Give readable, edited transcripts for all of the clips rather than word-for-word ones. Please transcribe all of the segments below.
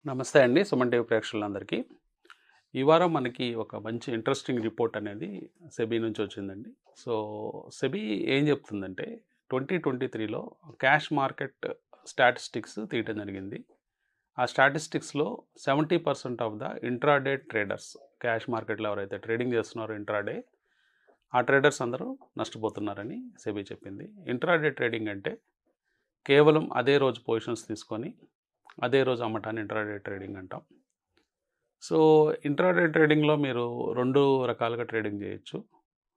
నమస్తే అండి. సుమన్ టీవీ ప్రేక్షకులందరికీ. ఈ వారం మనకి ఒక మంచి ఇంట్రెస్టింగ్ రిపోర్ట్ అనేది సెబీ నుంచి వచ్చిందండి. సో, సెబీ ఏం చెప్తుందంటే 2023లో క్యాష్ మార్కెట్ స్టాటిస్టిక్స్ తీయటం జరిగింది. ఆ స్టాటిస్టిక్స్‌లో 70% of the intraday traders, cash మార్కెట్‌లో ఎవరైతే ట్రేడింగ్ చేస్తున్నారో ఇంట్రాడే, ఆ ట్రేడర్స్ అందరూ నష్టపోతున్నారని సెబీ చెప్పింది. ఇంట్రాడే ట్రేడింగ్ అంటే కేవలం అదే రోజు పొజిషన్స్ తీసుకొని అదే రోజు అమ్మటాన్ని ఇంట్రాడే ట్రేడింగ్ అంటాం. సో, ఇంట్రాడే ట్రేడింగ్‌లో మీరు 2 రకాలుగా ట్రేడింగ్ చేయొచ్చు.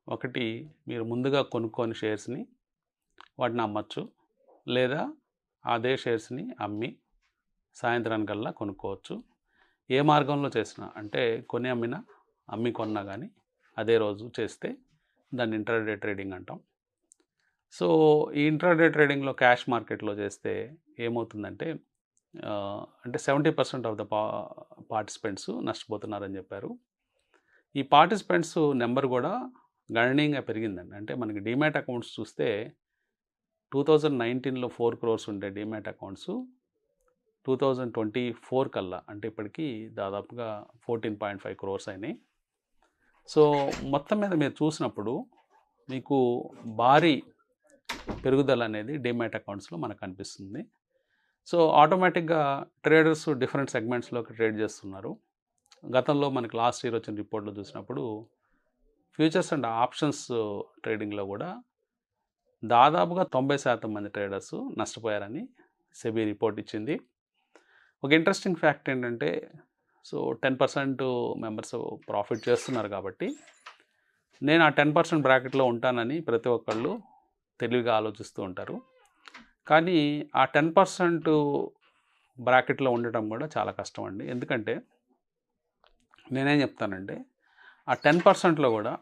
ఒకటి, మీరు ముందుగా కొనుక్కొని షేర్స్‌ని వాటిని అమ్మొచ్చు. లేదా అదే షేర్స్‌ని అమ్మి సాయంత్రానికల్లా కొనుక్కోవచ్చు. ఏ మార్గంలో చేసినా, అంటే కొని అమ్మినా, అమ్మి కొన్నా కానీ అదే రోజు చేస్తే దాన్ని ఇంట్రాడే ట్రేడింగ్ అంటాం. సో, ఈ ఇంట్రాడే ట్రేడింగ్‌లో క్యాష్ మార్కెట్‌లో చేస్తే ఏమవుతుందంటే అంటే 70% ఆఫ్ ద పార్టిసిపెంట్స్ నష్టపోతున్నారని చెప్పారు. ఈ పార్టిసిపెంట్స్ నెంబర్ కూడా గణనీయంగా పెరిగిందండి. అంటే మనకి డీమ్యాట్ అకౌంట్స్ చూస్తే 2019లో 4 crores ఉండే డీమ్యాట్ అకౌంట్స్ 2024 కల్లా, అంటే ఇప్పటికీ దాదాపుగా 14.5 crores అయినాయి. సో, మొత్తం మీద మీరు చూసినప్పుడు మీకు భారీ పెరుగుదల అనేది డీమ్యాట్ అకౌంట్స్లో మనకు కనిపిస్తుంది. సో, ఆటోమేటిక్గా ట్రేడర్స్ డిఫరెంట్ సెగ్మెంట్స్లోకి ట్రేడ్ చేస్తున్నారు. గతంలో మనకి లాస్ట్ ఇయర్ వచ్చిన రిపోర్ట్లో చూసినప్పుడు ఫ్యూచర్స్ అండ్ ఆప్షన్స్ ట్రేడింగ్లో కూడా దాదాపుగా 90% మంది ట్రేడర్స్ నష్టపోయారని సెబీ రిపోర్ట్ ఇచ్చింది. ఒక ఇంట్రెస్టింగ్ ఫ్యాక్ట్ ఏంటంటే, సో 10% మెంబర్స్ ప్రాఫిట్ చేస్తున్నారు కాబట్టి నేను ఆ 10% బ్రాకెట్లో ఉంటానని ప్రతి ఒక్కళ్ళు తెలివిగా ఆలోచిస్తూ ఉంటారు. కానీ ఆ 10% బ్రాకెట్లో ఉండటం కూడా చాలా కష్టం అండి. ఎందుకంటే నేనేం చెప్తానంటే, ఆ 10%లో కూడా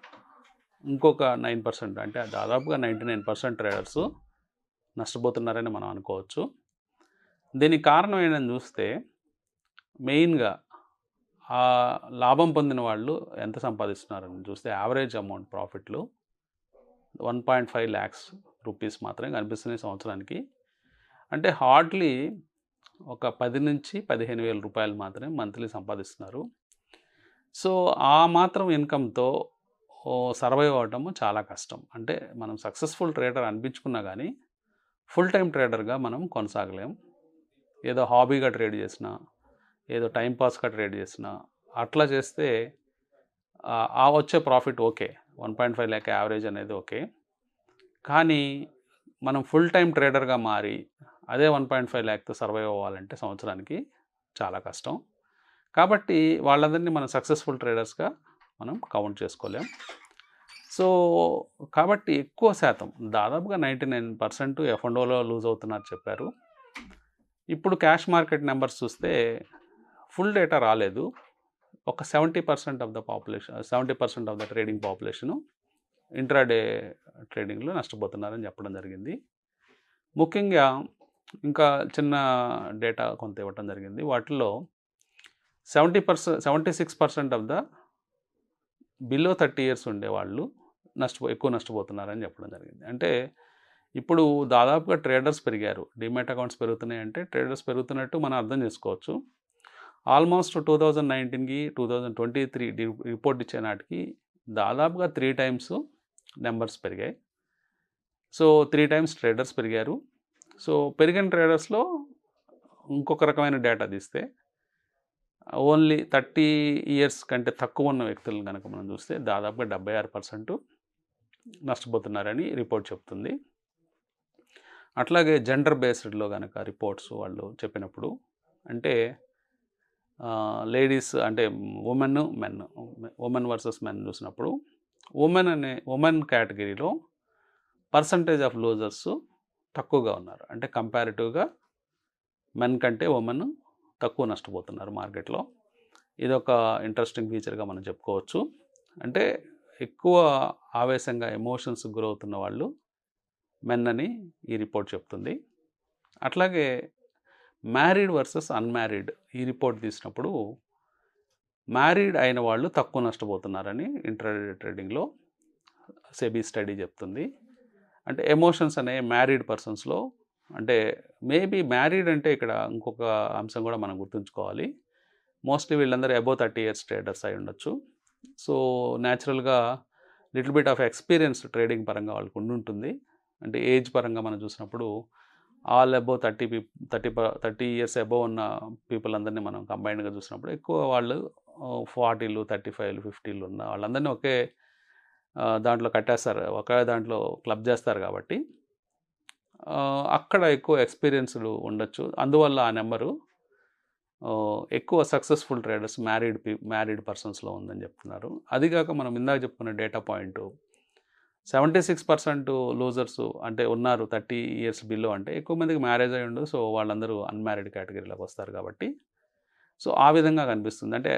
ఇంకొక 9%, అంటే దాదాపుగా 99% ట్రేడర్స్ నష్టపోతున్నారని మనం అనుకోవచ్చు. దీనికి కారణం ఏంటని చూస్తే, మెయిన్గా ఆ లాభం పొందిన వాళ్ళు ఎంత సంపాదిస్తున్నారని చూస్తే యావరేజ్ అమౌంట్ ప్రాఫిట్లు 1.5 lakhs రూపీస్ మాత్రమే కనిపిస్తున్నాయి సంవత్సరానికి. అంటే హార్డ్లీ ఒక 10 నుంచి 15,000 రూపాయలు మాత్రమే మంత్లీ సంపాదిస్తున్నారు. సో, ఆ మాత్రం ఇన్కమ్‌తో సర్వైవ్ అవ్వటము చాలా కష్టం. అంటే మనం సక్సెస్ఫుల్ ట్రేడర్ అనిపించుకున్నా కానీ ఫుల్ టైం ట్రేడర్గా మనం కొనసాగలేం. ఏదో హాబీగా ట్రేడ్ చేసినా, ఏదో టైం పాస్గా ట్రేడ్ చేసినా, అట్లా చేస్తే ఆ వచ్చే ప్రాఫిట్ ఓకే, 1.5 lakh యావరేజ్ అనేది ఓకే. కానీ మనం ఫుల్ టైం ట్రేడర్గా మారి అదే 1.5 lakతో సర్వైవ్ అవ్వాలంటే సంవత్సరానికి చాలా కష్టం. కాబట్టి వాళ్ళందరినీ మనం సక్సెస్ఫుల్ ట్రేడర్స్గా మనం కౌంట్ చేసుకోలేం. సో, కాబట్టి ఎక్కువ శాతం, దాదాపుగా 99% ఎఫ్&ఓలో లూజ్ అవుతున్నారు చెప్పారు. ఇప్పుడు క్యాష్ మార్కెట్ నెంబర్స్ చూస్తే ఫుల్ డేటా రాలేదు. ఒక 70% of the population, 70% of the trading population intraday ట్రేడింగ్లో నష్టపోతున్నారని చెప్పడం జరిగింది. ముఖ్యంగా ఇంకా చిన్న డేటా కొంత ఇవ్వటం జరిగింది. వాటిల్లో 76% ఆఫ్ ద బిలో 30 years ఉండేవాళ్ళు ఎక్కువ నష్టపోతున్నారని చెప్పడం జరిగింది. అంటే ఇప్పుడు దాదాపుగా ట్రేడర్స్ పెరిగారు, డీమ్యాట్ అకౌంట్స్ పెరుగుతున్నాయంటే ట్రేడర్స్ పెరుగుతున్నట్టు మనం అర్థం చేసుకోవచ్చు. ఆల్మోస్ట్ 2019కి 2023 రిపోర్ట్ ఇచ్చే నాటికి దాదాపుగా 3 times నెంబర్స్ పెరిగాయి. సో 3 times ట్రేడర్స్ పెరిగారు. సో పెరిగిన ట్రేడర్స్లో ఇంకొక రకమైన డేటా తీస్తే ఓన్లీ 30 years కంటే తక్కువ ఉన్న వ్యక్తులను కనుక మనం చూస్తే దాదాపుగా 76% నష్టపోతున్నారని రిపోర్ట్ చెప్తుంది. అట్లాగే జెండర్ బేస్డ్లో కనుక రిపోర్ట్స్ వాళ్ళు చెప్పినప్పుడు, అంటే లేడీస్ అంటే ఉమెన్ వర్సెస్ మెన్ చూసినప్పుడు ఉమెన్ కేటగిరీలో పర్సంటేజ్ ఆఫ్ లూజర్స్ తక్కువగా ఉన్నారు. అంటే కంపారిటివ్గా మెన్ కంటే ఉమెన్ తక్కువ నష్టపోతున్నారు మార్కెట్లో. ఇదొక ఇంట్రెస్టింగ్ ఫీచర్గా మనం చెప్పుకోవచ్చు. అంటే ఎక్కువ ఆవేశంగా ఎమోషన్స్ గురవుతున్న వాళ్ళు మెన్ అని ఈ రిపోర్ట్ చెప్తుంది. అట్లాగే మ్యారీడ్ వర్సెస్ అన్మ్యారీడ్ ఈ రిపోర్ట్ తీసినప్పుడు మ్యారీడ్ అయిన వాళ్ళు తక్కువ నష్టపోతున్నారని ఇంట్రాడే ట్రేడింగ్లో సెబీ స్టడీ చెప్తుంది. అంటే ఎమోషన్స్ అనే మ్యారీడ్ పర్సన్స్లో అంటే మేబీ మ్యారీడ్ అంటే ఇక్కడ ఇంకొక అంశం కూడా మనం గుర్తుంచుకోవాలి. మోస్ట్లీ వీళ్ళందరూ అబోవ్ 30 ఇయర్స్ ట్రేడర్స్ అయి ఉండొచ్చు. సో న్యాచురల్గా little bit of experience trading పరంగా వాళ్ళకు ఉండుంటుంది. అంటే ఏజ్ పరంగా మనం చూసినప్పుడు ఆల్ అబోవ్ 30 ఇయర్స్ అబోవ్ ఉన్న పీపుల్ అందరినీ మనం కంబైన్డ్గా చూసినప్పుడు ఎక్కువ వాళ్ళు 40లు 35లు 50లు ఉన్న వాళ్ళందరినీ ఒకే దాంట్లో కట్టేస్తారు, ఒకే దాంట్లో క్లబ్ చేస్తారు కాబట్టి అక్కడ ఎక్కువ ఎక్స్పీరియన్స్డ్ ఉండొచ్చు. అందువల్ల ఆ నెంబరు ఎక్కువ సక్సెస్ఫుల్ ట్రేడర్స్ మ్యారీడ్ పర్సన్స్లో ఉందని చెప్తున్నారు. అదిగాక మనం ఇందాక చెప్పుకున్న డేటా పాయింట్ 76% లూజర్స్ అంటే ఉన్నారు 30 ఇయర్స్ బిలో, అంటే ఎక్కువ మందికి మ్యారేజ్ అయి ఉండదు. సో వాళ్ళందరూ అన్మ్యారీడ్ కేటగిరీలోకి వస్తారు కాబట్టి సో ఆ విధంగా కనిపిస్తుంది, అంటే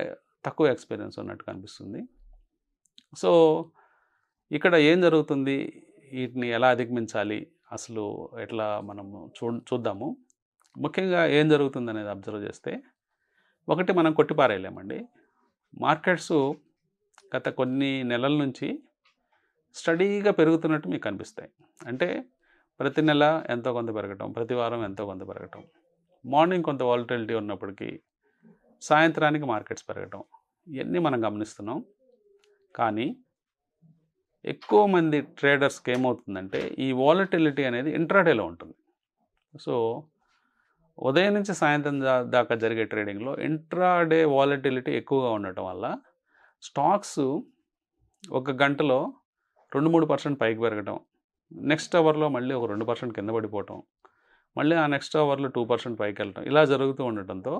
తక్కువ ఎక్స్పీరియన్స్ ఉన్నట్టు కనిపిస్తుంది. సో ఇక్కడ ఏం జరుగుతుంది, వీటిని ఎలా అధిగమించాలి, అసలు ఎట్లా మనము చూద్దాము. ముఖ్యంగా ఏం జరుగుతుంది అనేది అబ్జర్వ్ చేస్తే, ఒకటి మనం కొట్టిపారేయలేమండి. మార్కెట్స్ గత కొన్ని నెలల నుంచి స్టడీగా పెరుగుతున్నట్టు మీకు కనిపిస్తాయి. అంటే ప్రతి నెల ఎంతో కొంత పెరగటం, ప్రతి వారం ఎంతో కొంత పెరగటం, మార్నింగ్ కొంత వాలటిలిటీ ఉన్నప్పటికీ సాయంత్రానికి మార్కెట్స్ పెరగటం, ఇవన్నీ మనం గమనిస్తున్నాం. కానీ ఎక్కువ మంది ట్రేడర్స్కి ఏమవుతుందంటే ఈ వాలటిలిటీ అనేది ఇంట్రాడేలో ఉంటుంది. సో ఉదయం నుంచి సాయంత్రం దాకా జరిగే ట్రేడింగ్లో ఇంట్రాడే వాలటిలిటీ ఎక్కువగా ఉండటం వల్ల స్టాక్స్ ఒక గంటలో 2-3% పైకి పెరగటం, నెక్స్ట్ అవర్లో మళ్ళీ ఒక 2% కింద పడిపోవటం, మళ్ళీ ఆ నెక్స్ట్ అవర్లో 2% పైకి వెళ్ళటం, ఇలా జరుగుతూ ఉండటంతో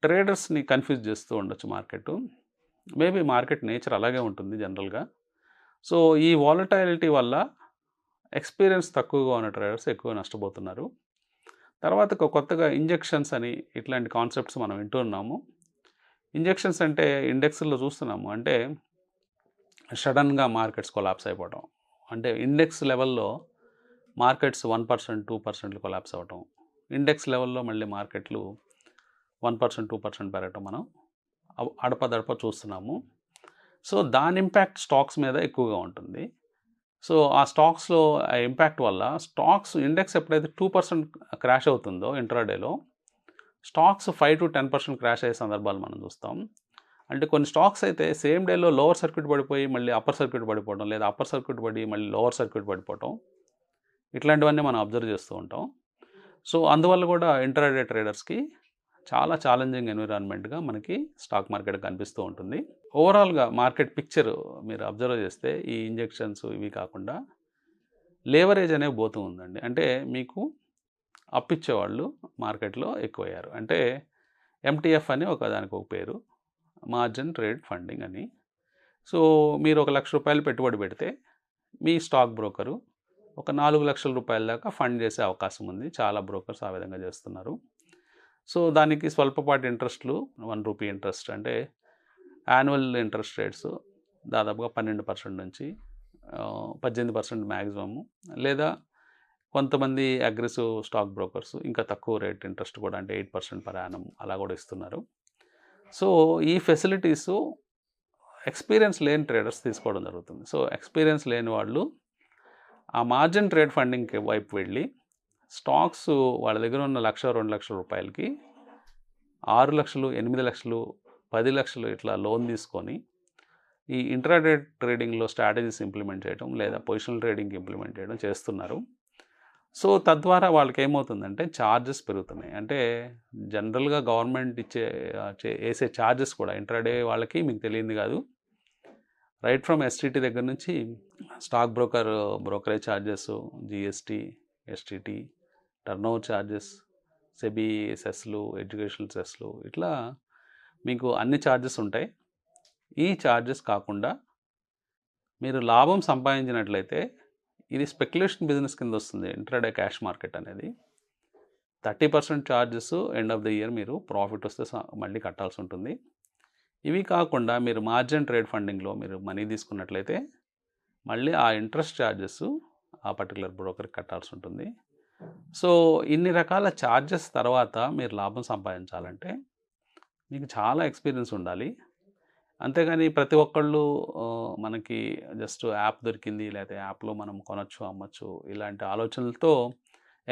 ట్రేడర్స్ని కన్ఫ్యూజ్ చేస్తూ ఉండొచ్చు మార్కెట్. మేబీ మార్కెట్ నేచర్ అలాగే ఉంటుంది జనరల్గా. సో ఈ వాలటైలిటీ వల్ల ఎక్స్పీరియన్స్ తక్కువగా ఉన్న ట్రేడర్స్ ఎక్కువ నష్టపోతున్నారు. తర్వాత కొత్తగా ఇంజెక్షన్స్ అని ఇట్లాంటి కాన్సెప్ట్స్ మనం వింటున్నాము. ఇంజెక్షన్స్ అంటే ఇండెక్స్లో చూస్తున్నాము, అంటే సడన్గా మార్కెట్స్ కొలాప్స్ అయిపోవటం, అంటే ఇండెక్స్ లెవెల్లో మార్కెట్స్ 1% 2% కొలాప్స్ అవ్వటం, ఇండెక్స్ లెవెల్లో మళ్ళీ మార్కెట్లు 1% 2% పెరగటం మనం అడపదడప చూస్తున్నాము. సో దాని ఇంపాక్ట్ స్టాక్స్ మీద ఎక్కువగా ఉంటుంది. సో ఆ స్టాక్స్లో ఆ ఇంపాక్ట్ వల్ల స్టాక్స్ ఇండెక్స్ ఎప్పుడైతే 2% క్రాష్ అవుతుందో ఇంట్రాడేలో, స్టాక్స్ 5-10% క్రాష్ అయ్యే సందర్భాలు మనం చూస్తాం. అంటే కొన్ని స్టాక్స్ అయితే సేమ్ డేలో లోవర్ సర్క్యూట్ పడిపోయి మళ్ళీ అప్పర్ సర్క్యూట్ పడిపోవడం, లేదా అప్పర్ సర్క్యూట్ పడి మళ్ళీ లోవర్ సర్క్యూట్ పడిపోవటం, ఇట్లాంటివన్నీ మనం అబ్జర్వ్ చేస్తూ ఉంటాం. సో అందువల్ల కూడా ఇంట్రాడే ట్రేడర్స్కి చాలా ఛాలెంజింగ్ ఎన్విరాన్మెంట్గా మనకి స్టాక్ మార్కెట్ కనిపిస్తూ ఉంటుంది. ఓవరాల్గా మార్కెట్ పిక్చర్ మీరు అబ్జర్వ్ చేస్తే ఈ ఇంజెక్షన్స్ ఇవి కాకుండా లేవరేజ్ అనేవి పోతూ ఉందండి. అంటే మీకు అప్పిచ్చేవాళ్ళు మార్కెట్లో ఎక్కువయ్యారు. అంటే ఎంటీఎఫ్ అని దానికి ఒక పేరు, మార్జిన్ ట్రేడ్ ఫండింగ్ అని. సో మీరు ₹1,00,000 పెట్టుబడి పెడితే మీ స్టాక్ బ్రోకరు ఒక ₹4,00,000 దాకా ఫండ్ చేసే అవకాశం ఉంది. చాలా బ్రోకర్స్ ఆ విధంగా చేస్తున్నారు. సో దానికి స్వల్పపాటి ఇంట్రెస్ట్లు, ₹1 ఇంట్రెస్ట్, అంటే యాన్యువల్ ఇంట్రెస్ట్ రేట్స్ దాదాపుగా 12% నుంచి 18% మ్యాక్సిమము, లేదా కొంతమంది అగ్రెసివ్ స్టాక్ బ్రోకర్స్ ఇంకా తక్కువ రేట్ ఇంట్రెస్ట్ కూడా, అంటే 8% పర్ యానం అలా కూడా ఇస్తున్నారు. సో ఈ ఫెసిలిటీసు ఎక్స్పీరియన్స్ లేని ట్రేడర్స్ తీసుకోవడం జరుగుతుంది. సో ఎక్స్పీరియన్స్ లేని వాళ్ళు ఆ మార్జిన్ ట్రేడ్ ఫండింగ్ వైపు వెళ్ళి స్టాక్స్ వాళ్ళ దగ్గర ఉన్న ₹1,00,000-2,00,000కి 6 లక్షలు, 8 లక్షలు, 10 లక్షలు ఇట్లా లోన్ తీసుకొని ఈ ఇంట్రాడే ట్రేడింగ్లో స్ట్రాటజీస్ ఇంప్లిమెంట్ చేయడం, లేదా పొజిషనల్ ట్రేడింగ్ ఇంప్లిమెంట్ చేయడం చేస్తున్నారు. సో తద్వారా వాళ్ళకి ఏమవుతుందంటే ఛార్జెస్ పెరుగుతున్నాయి. అంటే జనరల్గా గవర్నమెంట్ వేసే ఛార్జెస్ కూడా ఇంట్రాడే వాళ్ళకి మీకు తెలియంది కాదు. రైట్ ఫ్రమ్ ఎస్టీటీ దగ్గర నుంచి stock brokerage charges, GST, STT, turnover charges, SEBI సెస్లు, ఎడ్యుకేషనల్ సెస్లు, ఇట్లా మీకు అన్ని ఛార్జెస్ ఉంటాయి. ఈ ఛార్జెస్ కాకుండా మీరు లాభం సంపాదించినట్లయితే ఇది స్పెక్యులేషన్ బిజినెస్ కింద వస్తుంది. ఇంట్రాడే క్యాష్ మార్కెట్ అనేది 30% charges end of the year మీరు ప్రాఫిట్ వస్తే మళ్ళీ కట్టాల్సి ఉంటుంది. ఇవి కాకుండా మీరు మార్జిన్ ట్రేడ్ ఫండింగ్లో మీరు మనీ తీసుకున్నట్లయితే మళ్ళీ ఆ ఇంట్రెస్ట్ ఛార్జెస్ ఆ పర్టికులర్ బ్రోకర్కి కట్టాల్సి ఉంటుంది. సో ఇన్ని రకాల ఛార్జెస్ తర్వాత మీరు లాభం సంపాదించాలంటే మీకు చాలా ఎక్స్పీరియన్స్ ఉండాలి. అంతేగాని ప్రతి ఒక్కళ్ళు మనకి జస్ట్ యాప్ దొరికింది, లేకపోతే యాప్లో మనం కొనొచ్చు, అమ్మచ్చు, ఇలాంటి ఆలోచనలతో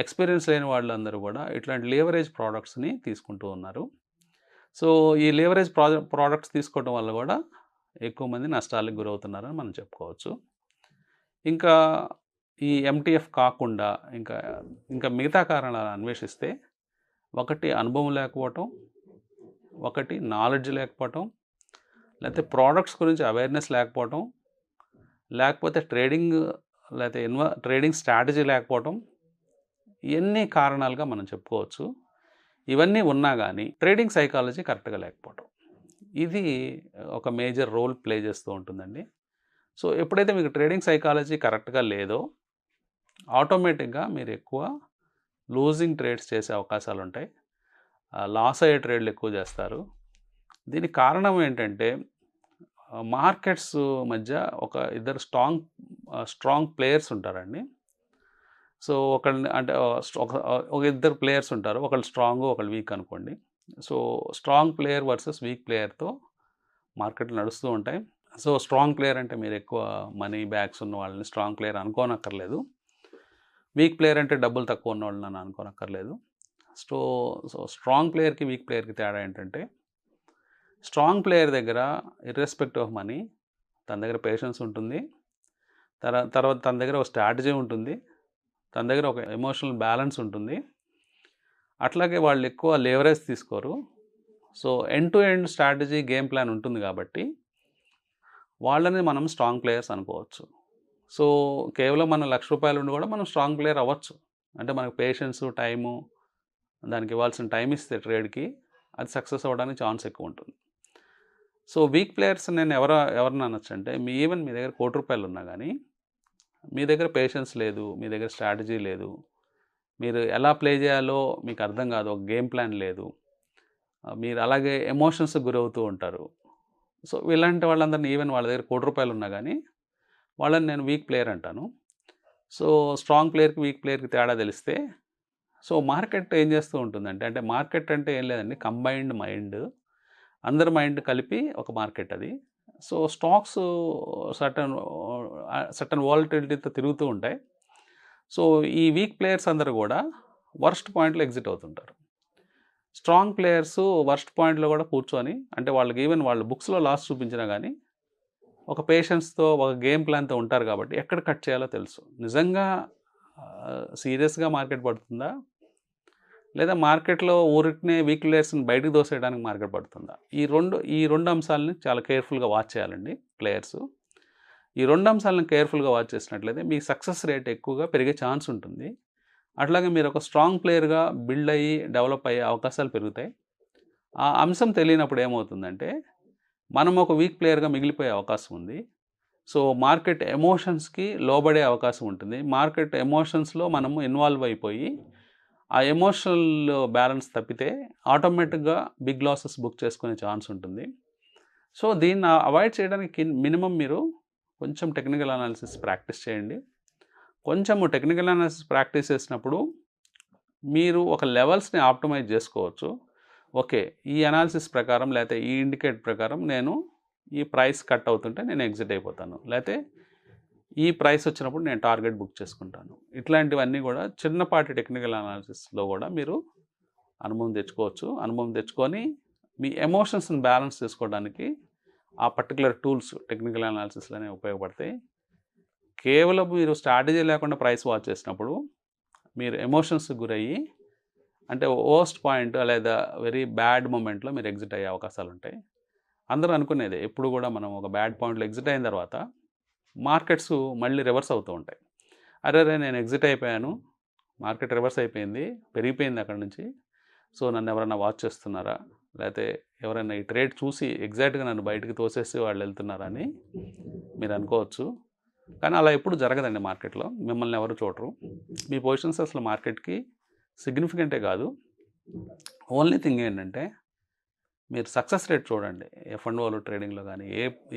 ఎక్స్పీరియన్స్ లేని వాళ్ళందరూ కూడా ఇట్లాంటి లీవరేజ్ ప్రోడక్ట్స్ని తీసుకుంటూ ఉన్నారు. సో ఈ లీవరేజ్ ప్రోడక్ట్స్ తీసుకోవడం వల్ల కూడా ఎక్కువ మంది నష్టాలకు గురవుతున్నారని మనం చెప్పుకోవచ్చు. ఇంకా ఈ ఎంటీఎఫ్ కాకుండా ఇంకా మిగతా కారణాలు అన్వేషిస్తే, ఒకటి అనుభవం లేకపోవటం, ఒకటి నాలెడ్జ్ లేకపోవటం, లేకపోతే ప్రోడక్ట్స్ గురించి అవేర్నెస్ లేకపోవటం, లేకపోతే ట్రేడింగ్ స్ట్రాటజీ లేకపోవటం, ఇవన్నీ కారణాలుగా మనం చెప్పుకోవచ్చు. ఇవన్నీ ఉన్నా కానీ ట్రేడింగ్ సైకాలజీ కరెక్ట్గా లేకపోవటం, ఇది ఒక మేజర్ రోల్ ప్లే చేస్తూ ఉంటుందండి. సో ఎప్పుడైతే మీకు ట్రేడింగ్ సైకాలజీ కరెక్ట్గా లేదో ఆటోమేటిక్గా మీరు ఎక్కువ లూజింగ్ ట్రేడ్స్ చేసే అవకాశాలు ఉంటాయి, లాస్ అయ్యే ట్రేడ్లు ఎక్కువ చేస్తారు. దీనికి కారణం ఏంటంటే మార్కెట్స్ మధ్య ఇద్దరు స్ట్రాంగ్ ప్లేయర్స్ ఉంటారండి. సో ఒక ఇద్దరు ప్లేయర్స్ ఉంటారు, ఒకళ్ళు స్ట్రాంగ్ ఒకళ్ళు వీక్ అనుకోండి. So strong player versus weak ప్లేయర్తో మార్కెట్లు నడుస్తూ ఉంటాయి. సో స్ట్రాంగ్ ప్లేయర్ అంటే మీరు ఎక్కువ మనీ బ్యాగ్స్ ఉన్న వాళ్ళని స్ట్రాంగ్ ప్లేయర్ అనుకోనక్కర్లేదు. వీక్ ప్లేయర్ అంటే డబ్బులు తక్కువ ఉన్న వాళ్ళని అనుకోనక్కర్లేదు. సో స్ట్రాంగ్ ప్లేయర్కి వీక్ ప్లేయర్కి తేడా ఏంటంటే, స్ట్రాంగ్ ప్లేయర్ దగ్గర ఇర్రెస్పెక్టివ్ ఆఫ్ మనీ తన దగ్గర పేషెన్స్ ఉంటుంది, తర్వాత తన దగ్గర ఒక స్ట్రాటజీ ఉంటుంది, తన దగ్గర ఒక ఎమోషనల్ బ్యాలెన్స్ ఉంటుంది. అట్లాగే వాళ్ళు ఎక్కువ లేవరేజ్ తీసుకోరు. So end to end strategy game plan ఉంటుంది కాబట్టి వాళ్ళని మనం స్ట్రాంగ్ ప్లేయర్స్ అనుకోవచ్చు. సో కేవలం మన ₹1,00,000 ఉండి కూడా మనం స్ట్రాంగ్ ప్లేయర్ అవ్వచ్చు. అంటే మనకు పేషెన్సు, టైము, దానికి ఇవ్వాల్సిన టైం ఇస్తే ట్రేడ్కి అది సక్సెస్ అవ్వడానికి ఛాన్స్ ఎక్కువ ఉంటుంది. సో వీక్ ప్లేయర్స్ నేను ఎవరిని అనొచ్చు అంటే, ఈవెన్ మీ దగ్గర ₹1,00,00,000 ఉన్నా కానీ మీ దగ్గర పేషెన్స్ లేదు, మీ దగ్గర స్ట్రాటజీ లేదు, మీరు ఎలా ప్లే చేయాలో మీకు అర్థం కాదు, ఒక గేమ్ ప్లాన్ లేదు, మీరు అలాగే ఎమోషన్స్కి గురవుతూ ఉంటారు. సో ఇలాంటి వాళ్ళందరినీ ఈవెన్ వాళ్ళ దగ్గర ₹1,00,00,000 ఉన్నా కానీ వాళ్ళని నేను వీక్ ప్లేయర్ అంటాను. సో స్ట్రాంగ్ ప్లేయర్కి వీక్ ప్లేయర్కి తేడా తెలిస్తే, సో మార్కెట్ ఏం చేస్తూ ఉంటుందంటే, మార్కెట్ అంటే ఏం లేదండి, కంబైన్డ్ మైండ్, అందరి మైండ్ కలిపి ఒక మార్కెట్ అది. సో స్టాక్స్ సర్టన్ వాలటిలిటీతో తిరుగుతూ ఉంటాయి. సో ఈ వీక్ ప్లేయర్స్ అందరూ కూడా వర్స్ట్ పాయింట్లో ఎగ్జిట్ అవుతుంటారు. స్ట్రాంగ్ ప్లేయర్స్ వర్స్ట్ పాయింట్లో కూడా కూర్చొని, అంటే వాళ్ళకి ఈవెన్ వాళ్ళు బుక్స్లో లాస్ చూపించినా కానీ ఒక పేషెన్స్తో ఒక గేమ్ ప్లాన్తో ఉంటారు కాబట్టి ఎక్కడ కట్ చేయాలో తెలుసు. నిజంగా సీరియస్గా మార్కెట్ పడుతుందా, లేదా మార్కెట్లో ఊరికనే వీక్ ప్లేయర్స్ని బయటకు దోసేయడానికి మార్కెట్ పడుతుందా, ఈ రెండు అంశాలని చాలా కేర్ఫుల్గా వాచ్ చేయాలండి ప్లేయర్స్. ఈ రెండు అంశాలను కేర్ఫుల్గా వాచ్ చేసినట్లయితే మీ సక్సెస్ రేట్ ఎక్కువగా పెరిగే ఛాన్స్ ఉంటుంది. అట్లాగే మీరు ఒక స్ట్రాంగ్ ప్లేయర్గా బిల్డ్ అయ్యి డెవలప్ అయ్యే అవకాశాలు పెరుగుతాయి. ఆ అంశం తెలియనప్పుడు ఏమవుతుందంటే మనం ఒక వీక్ ప్లేయర్గా మిగిలిపోయే అవకాశం ఉంది. సో మార్కెట్ ఎమోషన్స్కి లోబడే అవకాశం ఉంటుంది. మార్కెట్ ఎమోషన్స్లో మనము ఇన్వాల్వ్ అయిపోయి ఆ ఎమోషనల్ బ్యాలెన్స్ తప్పితే ఆటోమేటిక్గా బిగ్ లాసెస్ బుక్ చేసుకునే ఛాన్స్ ఉంటుంది. సో దీన్ని అవాయిడ్ చేయడానికి మినిమం మీరు కొంచెం టెక్నికల్ అనాలిసిస్ ప్రాక్టీస్ చేయండి. కొంచెము టెక్నికల్ అనాలిసిస్ ప్రాక్టీస్ చేసినప్పుడు మీరు ఒక లెవెల్స్ని ఆప్టిమైజ్ చేసుకోవచ్చు. ఓకే, ఈ అనాలిసిస్ ప్రకారం లేకపోతే ఈ ఇండికేట్ ప్రకారం నేను ఈ ప్రైస్ కట్ అవుతుంటే నేను ఎగ్జిట్ అయిపోతాను, లేకపోతే ఈ ప్రైస్ వచ్చినప్పుడు నేను టార్గెట్ బుక్ చేసుకుంటాను. ఇట్లాంటివన్నీ కూడా చిన్నపాటి టెక్నికల్ అనాలిసిస్లో కూడా మీరు అనుభవం తెచ్చుకోవచ్చు. అనుభవం తెచ్చుకొని మీ ఎమోషన్స్ని బ్యాలెన్స్ చేసుకోవడానికి ఆ పర్టికులర్ టూల్స్ టెక్నికల్ అనాలిసిస్లోనే ఉపయోగపడతాయి. కేవలం మీరు స్ట్రాటజీ లేకుండా ప్రైస్ వాచ్ చేసినప్పుడు మీరు ఎమోషన్స్కి గురయ్యి, అంటే వర్స్ట్ పాయింట్ లేదా వెరీ బ్యాడ్ మూమెంట్లో మీరు ఎగ్జిట్ అయ్యే అవకాశాలు ఉంటాయి. అందరూ అనుకునేదే, ఎప్పుడు కూడా మనం ఒక బ్యాడ్ పాయింట్లో ఎగ్జిట్ అయిన తర్వాత మార్కెట్స్ మళ్ళీ రివర్స్ అవుతూ ఉంటాయి. అరే నేను ఎగ్జిట్ అయిపోయాను, మార్కెట్ రివర్స్ అయిపోయింది, పెరిగిపోయింది అక్కడ నుంచి, సో నన్ను ఎవరైనా వాచ్ చేస్తున్నారా, లేకపోతే ఎవరైనా ఈ ట్రేడ్ చూసి ఎగ్జాక్ట్గా నన్ను బయటకు తోసేసి వాళ్ళు వెళ్తున్నారా అని మీరు అనుకోవచ్చు. కానీ అలా ఎప్పుడు జరగదండి. మార్కెట్లో మిమ్మల్ని ఎవరు చూడరు. మీ పొజిషన్స్ అసలు మార్కెట్కి సిగ్నిఫికెంటే కాదు. ఓన్లీ థింగ్ ఏంటంటే మీరు సక్సెస్ రేట్ చూడండి. F&O ట్రేడింగ్లో కానీ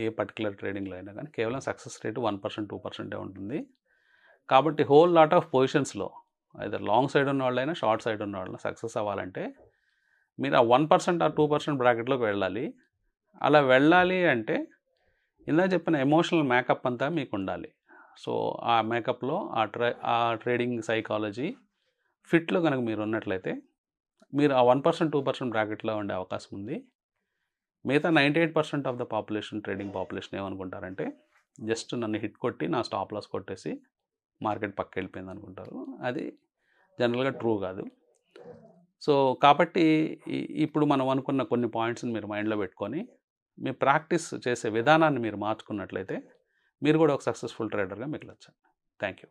ఏ పర్టికులర్ ట్రేడింగ్లో అయినా కానీ కేవలం సక్సెస్ రేటు 1%, 2% ఉంటుంది. కాబట్టి హోల్ లాట్ ఆఫ్ పొజిషన్స్లో ఐదర్ లాంగ్ సైడ్ ఉన్న వాళ్ళైనా షార్ట్ సైడ్ ఉన్న వాళ్ళైనా సక్సెస్ అవ్వాలంటే మీరు ఆ 1% ఆ 2% బ్రాకెట్లోకి వెళ్ళాలి. అలా వెళ్ళాలి అంటే ఇందాక చెప్పిన ఎమోషనల్ మేకప్ అంతా మీకు ఉండాలి. సో ఆ మేకప్లో ఆ ట్రేడింగ్ సైకాలజీ, ఫిట్లో కనుక మీరు ఉన్నట్లయితే మీరు ఆ 1% 2% బ్రాకెట్లో ఉండే అవకాశం ఉంది. మిగతా 98% of the population, trading population ఏమనుకుంటారంటే జస్ట్ నన్ను హిట్ కొట్టి నా స్టాప్ లాస్ కొట్టేసి మార్కెట్ పక్క వెళ్ళిపోయింది అనుకుంటారు. అది జనరల్గా ట్రూ కాదు. సో కాబట్టి ఇప్పుడు మనం అనుకున్న కొన్ని పాయింట్స్ని మీరు మైండ్లో పెట్టుకొని మీ ప్రాక్టీస్ చేసే విధానాన్ని మీరు మార్చుకున్నట్లయితే మీరు కూడా ఒక సక్సెస్ఫుల్ ట్రేడర్గా మిగలొచ్చు. Thank you.